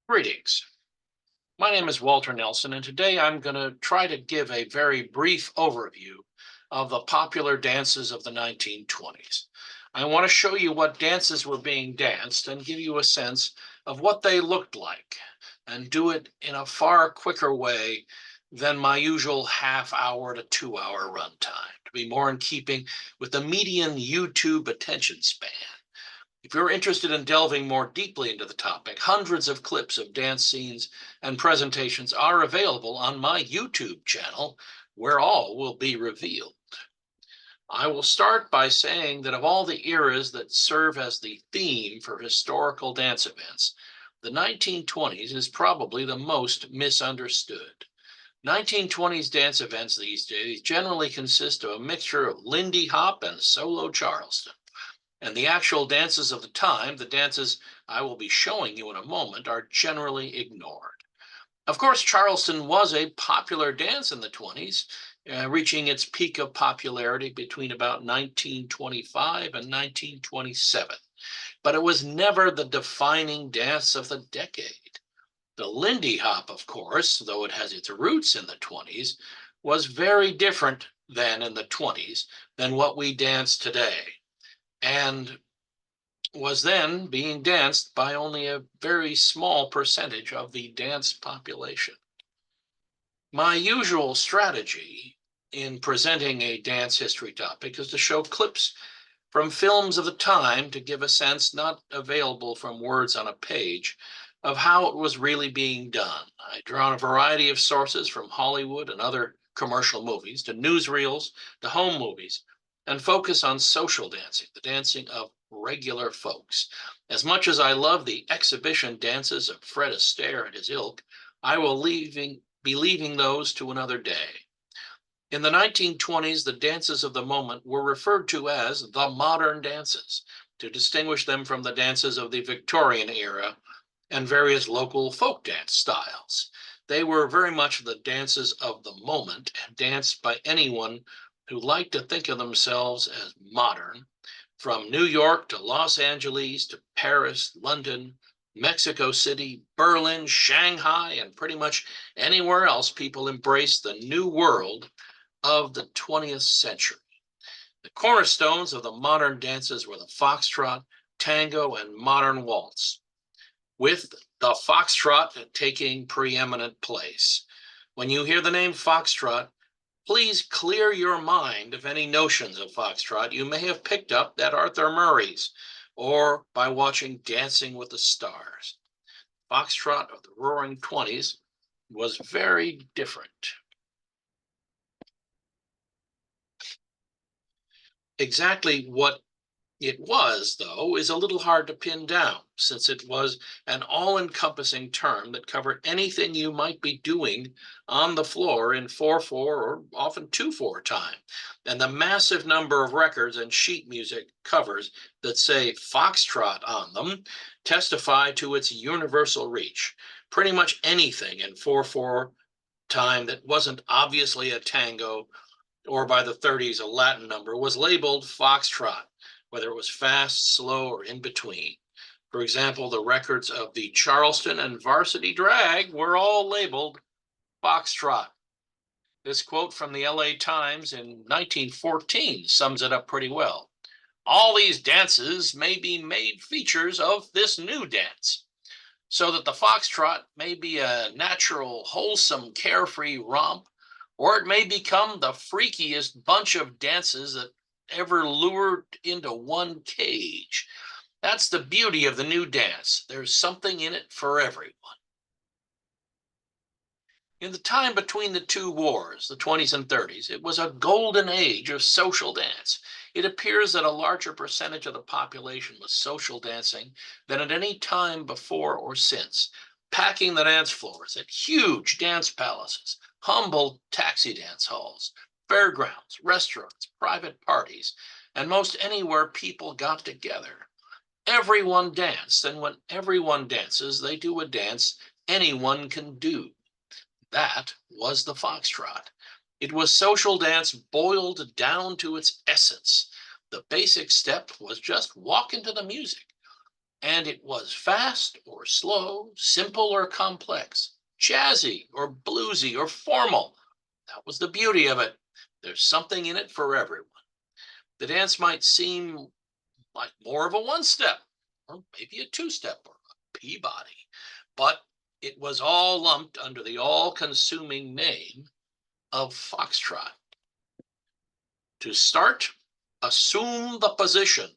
Greetings. My name is Walter Nelson, and today I'm going to try to give a very brief overview of the popular dances of the 1920s. I want to show you what dances were being danced and give you a sense of what they looked like, and do it in a far quicker way than my usual half-hour to 2-hour runtime, to be more in keeping with the median YouTube attention span. If you're interested in delving more deeply into the topic, hundreds of clips of dance scenes and presentations are available on my YouTube channel, where all will be revealed. I will start by saying that of all the eras that serve as the theme for historical dance events, the 1920s is probably the most misunderstood. 1920s dance events these days generally consist of a mixture of Lindy Hop and solo Charleston. And the actual dances of the time, the dances I will be showing you in a moment, are generally ignored. Of course, Charleston was a popular dance in the 20s, reaching its peak of popularity between about 1925 and 1927. But it was never the defining dance of the decade. The Lindy Hop, of course, though it has its roots in the 20s, was very different then in the 20s than what we dance today, and was then being danced by only a very small percentage of the dance population. My usual strategy in presenting a dance history topic is to show clips from films of the time to give a sense not available from words on a page of how it was really being done. I draw on a variety of sources from Hollywood and other commercial movies to newsreels to home movies, and focus on social dancing, the dancing of regular folks. As much as I love the exhibition dances of Fred Astaire and his ilk, I will be leaving those to another day. In the 1920s, the dances of the moment were referred to as the modern dances, to distinguish them from the dances of the Victorian era and various local folk dance styles. They were very much the dances of the moment, and danced by anyone who liked to think of themselves as modern, from New York to Los Angeles to Paris, London, Mexico City, Berlin, Shanghai, and pretty much anywhere else people embraced the new world of the 20th century. The cornerstones of the modern dances were the foxtrot, tango, and modern waltz, with the foxtrot taking preeminent place. When you hear the name foxtrot, please clear your mind of any notions of foxtrot you may have picked up at Arthur Murray's or by watching Dancing with the Stars. Foxtrot of the Roaring Twenties was very different. Exactly what it was, though, is a little hard to pin down, since it was an all-encompassing term that covered anything you might be doing on the floor in 4/4 or often 2/4 time. And the massive number of records and sheet music covers that say Foxtrot on them testify to its universal reach. Pretty much anything in 4/4 time that wasn't obviously a tango or by the 30s a Latin number was labeled Foxtrot, whether it was fast, slow, or in between. For example, the records of the Charleston and Varsity Drag were all labeled Foxtrot. This quote from the LA Times in 1914 sums it up pretty well. All these dances may be made features of this new dance, so that the foxtrot may be a natural, wholesome, carefree romp, or it may become the freakiest bunch of dances that ever lured into one cage. That's the beauty of the new dance. There's something in it for everyone. In the time between the two wars, the 20s and 30s, it was a golden age of social dance. It appears that a larger percentage of the population was social dancing than at any time before or since, packing the dance floors at huge dance palaces, humble taxi dance halls, fairgrounds, restaurants, private parties, and most anywhere people got together. Everyone danced, and when everyone dances, they do a dance anyone can do. That was the foxtrot. It was social dance boiled down to its essence. The basic step was just walk into the music. And it was fast or slow, simple or complex, jazzy or bluesy or formal. That was the beauty of it. There's something in it for everyone. The dance might seem like more of a one step, or maybe a two step, or a Peabody, but it was all lumped under the all consuming name of Foxtrot. To start, assume the position.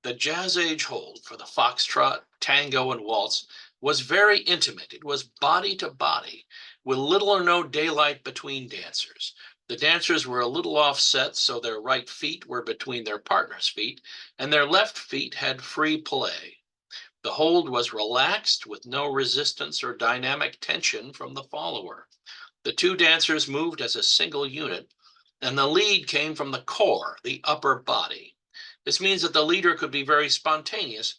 The jazz age hold for the foxtrot, tango, and waltz was very intimate. It was body to body, with little or no daylight between dancers. The dancers were a little offset, so their right feet were between their partner's feet, and their left feet had free play. The hold was relaxed, with no resistance or dynamic tension from the follower. The two dancers moved as a single unit, and the lead came from the core, the upper body. This means that the leader could be very spontaneous,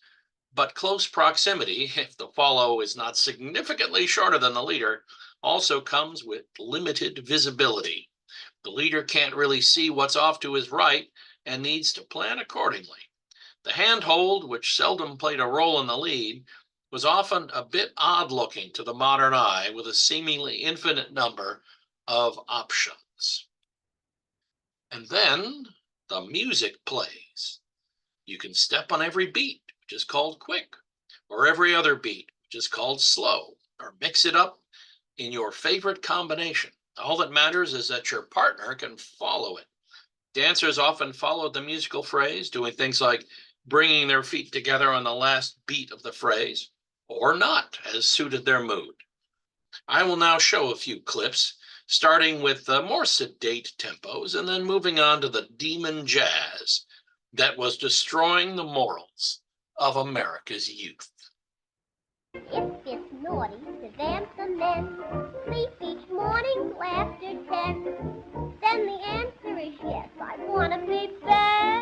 but close proximity, if the follow is not significantly shorter than the leader, also comes with limited visibility. The leader can't really see what's off to his right and needs to plan accordingly. The handhold, which seldom played a role in the lead, was often a bit odd looking to the modern eye, with a seemingly infinite number of options. And then the music plays. You can step on every beat, which is called quick, or every other beat, which is called slow, or mix it up in your favorite combination. All that matters is that your partner can follow it. Dancers often followed the musical phrase, doing things like bringing their feet together on the last beat of the phrase, or not, as suited their mood. I will now show a few clips, starting with the more sedate tempos and then moving on to the demon jazz that was destroying the morals of America's youth. If it's naughty to dance and then sleep each morning till after 10, then the answer is yes, I want to be bad.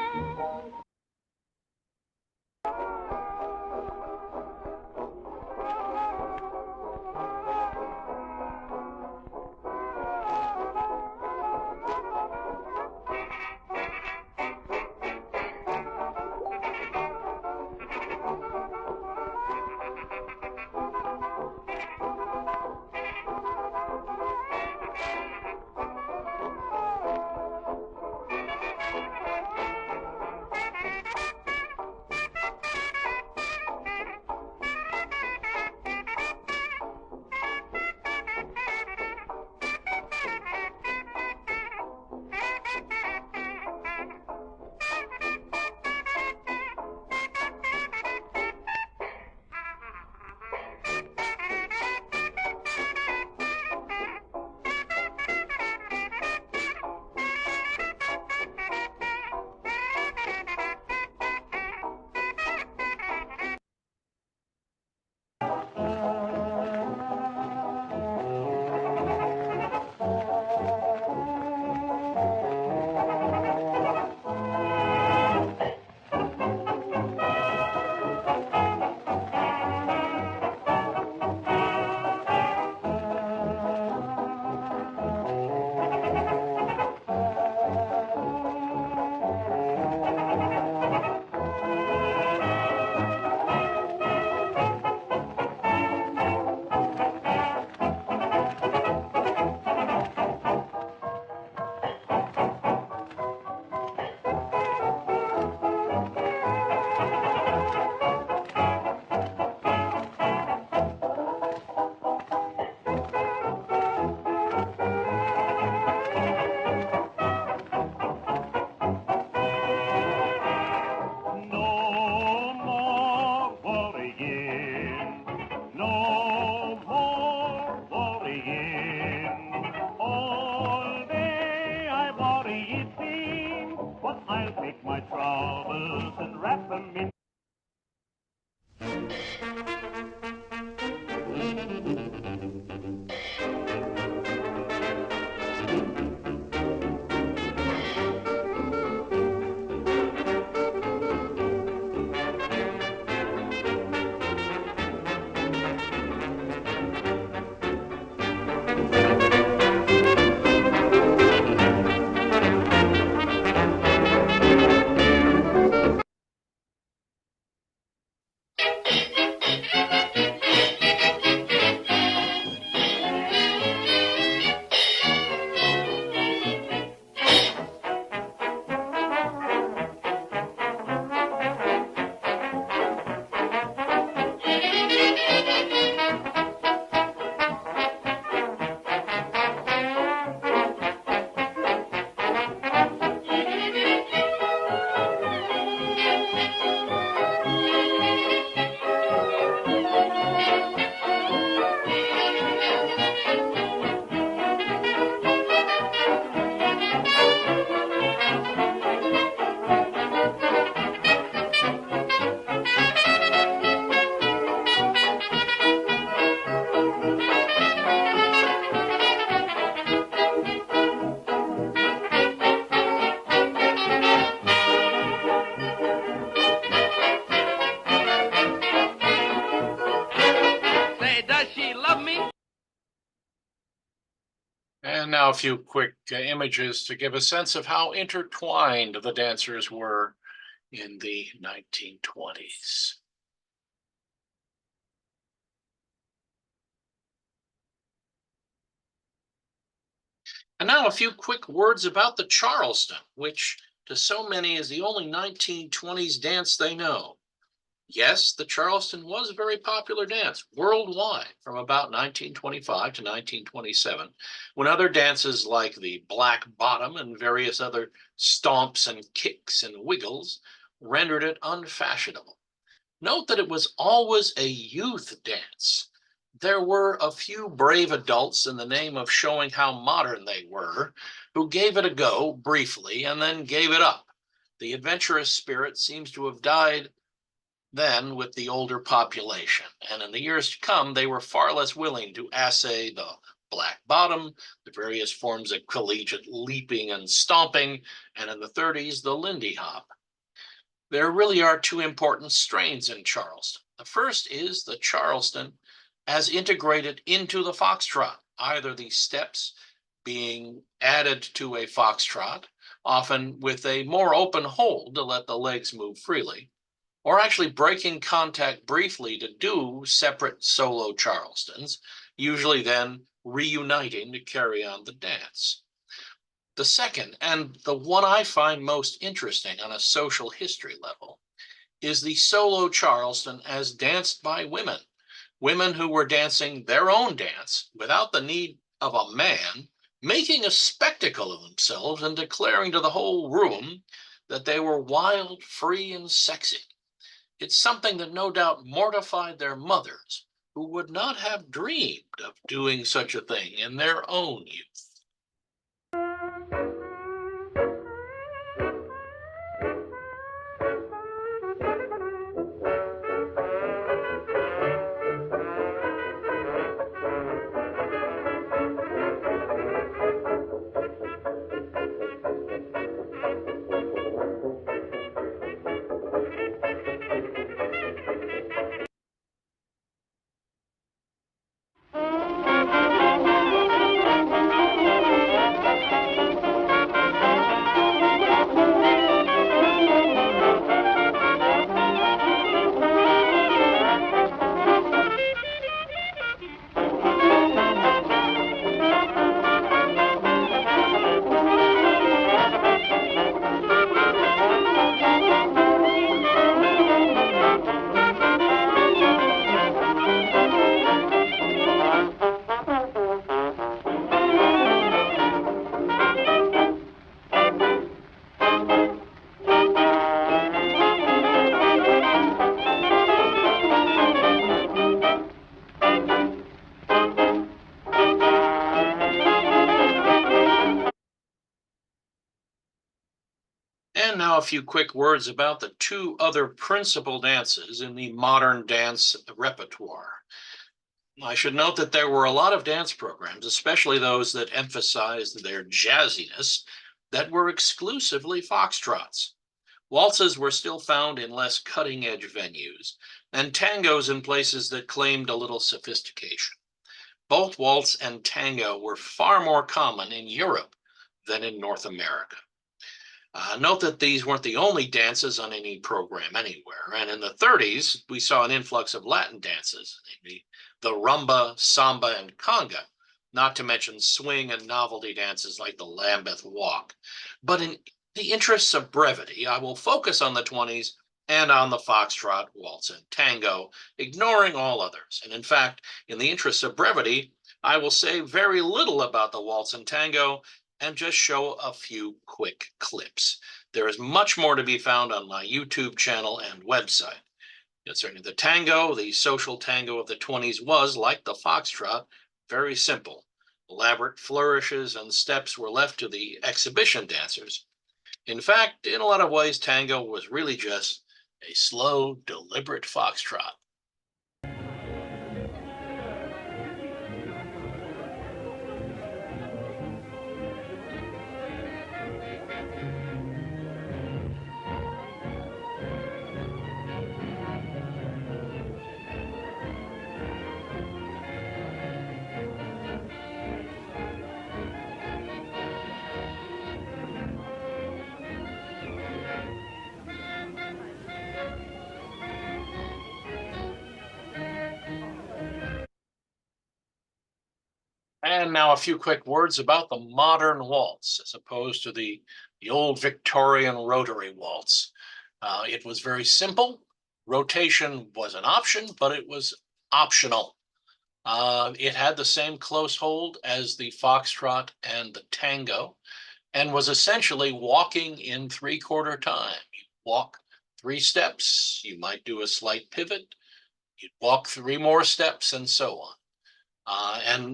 And now a few quick images to give a sense of how intertwined the dancers were in the 1920s. And now a few quick words about the Charleston, which to so many is the only 1920s dance they know. Yes, the Charleston was a very popular dance worldwide from about 1925 to 1927, when other dances like the black bottom and various other stomps and kicks and wiggles rendered it unfashionable. Note that it was always a youth dance. There were a few brave adults in the name of showing how modern they were, who gave it a go briefly and then gave it up. The adventurous spirit seems to have died then with the older population, and in the years to come, they were far less willing to essay the black bottom, the various forms of collegiate leaping and stomping, and in the 30s, the Lindy Hop. There really are two important strains in Charleston. The first is the Charleston as integrated into the Foxtrot, either the steps being added to a Foxtrot, often with a more open hold to let the legs move freely, or actually breaking contact briefly to do separate solo Charlestons, usually then reuniting to carry on the dance. The second, and the one I find most interesting on a social history level, is the solo Charleston as danced by women, women who were dancing their own dance without the need of a man, making a spectacle of themselves and declaring to the whole room that they were wild, free, and sexy. It's something that no doubt mortified their mothers, who would not have dreamed of doing such a thing in their own youth. And now a few quick words about the two other principal dances in the modern dance repertoire. I should note that there were a lot of dance programs, especially those that emphasized their jazziness, that were exclusively foxtrots. Waltzes were still found in less cutting-edge venues, and tangos in places that claimed a little sophistication. Both waltz and tango were far more common in Europe than in North America. Note that these weren't the only dances on any program anywhere. And in the 30s, we saw an influx of Latin dances, namely the rumba, samba, and conga, not to mention swing and novelty dances like the Lambeth Walk. But in the interests of brevity, I will focus on the 20s and on the foxtrot, waltz, and tango, ignoring all others. And in fact, in the interests of brevity, I will say very little about the waltz and tango and just show a few quick clips. There is much more to be found on my YouTube channel and website. Yet certainly the tango, the social tango of the 20s was, like the foxtrot, very simple. Elaborate flourishes and steps were left to the exhibition dancers. In fact, in a lot of ways, tango was really just a slow, deliberate foxtrot. And now a few quick words about the modern waltz as opposed to the old Victorian rotary waltz. It was very simple. Rotation was an option, but it was optional. It had the same close hold as the Foxtrot and the Tango, and was essentially walking in 3/4 time. You walk 3 steps, you might do a slight pivot, you'd walk 3 more steps, and so on.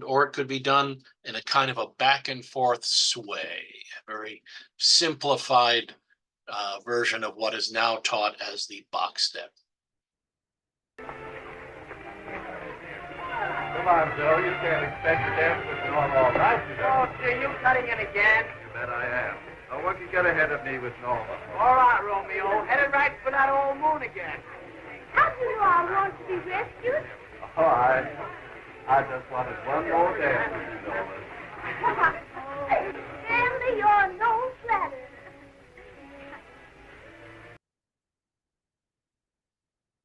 Or it could be done in a kind of a back and forth sway, a very simplified version of what is now taught as the box step. Come on, Joe. You can't expect to dance with Norm all night, you know. Oh, gee, you cutting in again? You bet I am. No one can get ahead of me with Norma. All right, Romeo. Headed right for that old moon again. How do you know I want to be rescued? Oh, I just wanted one more dance with you, Norma. Stanley, you're no flatter.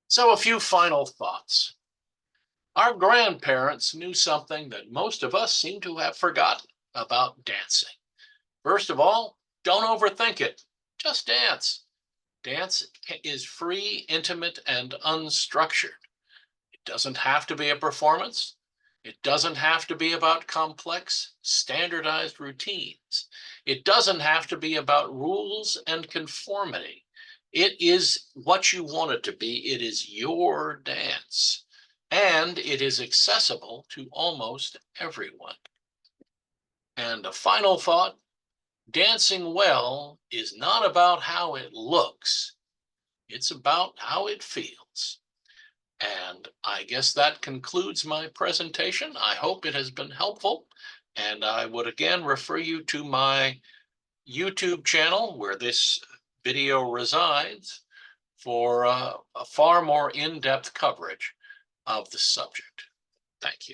So a few final thoughts. Our grandparents knew something that most of us seem to have forgotten about dancing. First of all, don't overthink it. Just dance. Dance is free, intimate, and unstructured. It doesn't have to be a performance. It doesn't have to be about complex, standardized routines. It doesn't have to be about rules and conformity. It is what you want it to be. It is your dance. And it is accessible to almost everyone. And a final thought, dancing well is not about how it looks. It's about how it feels. And I guess that concludes my presentation. I hope it has been helpful. And I would again refer you to my YouTube channel where this video resides for a far more in-depth coverage of the subject. Thank you.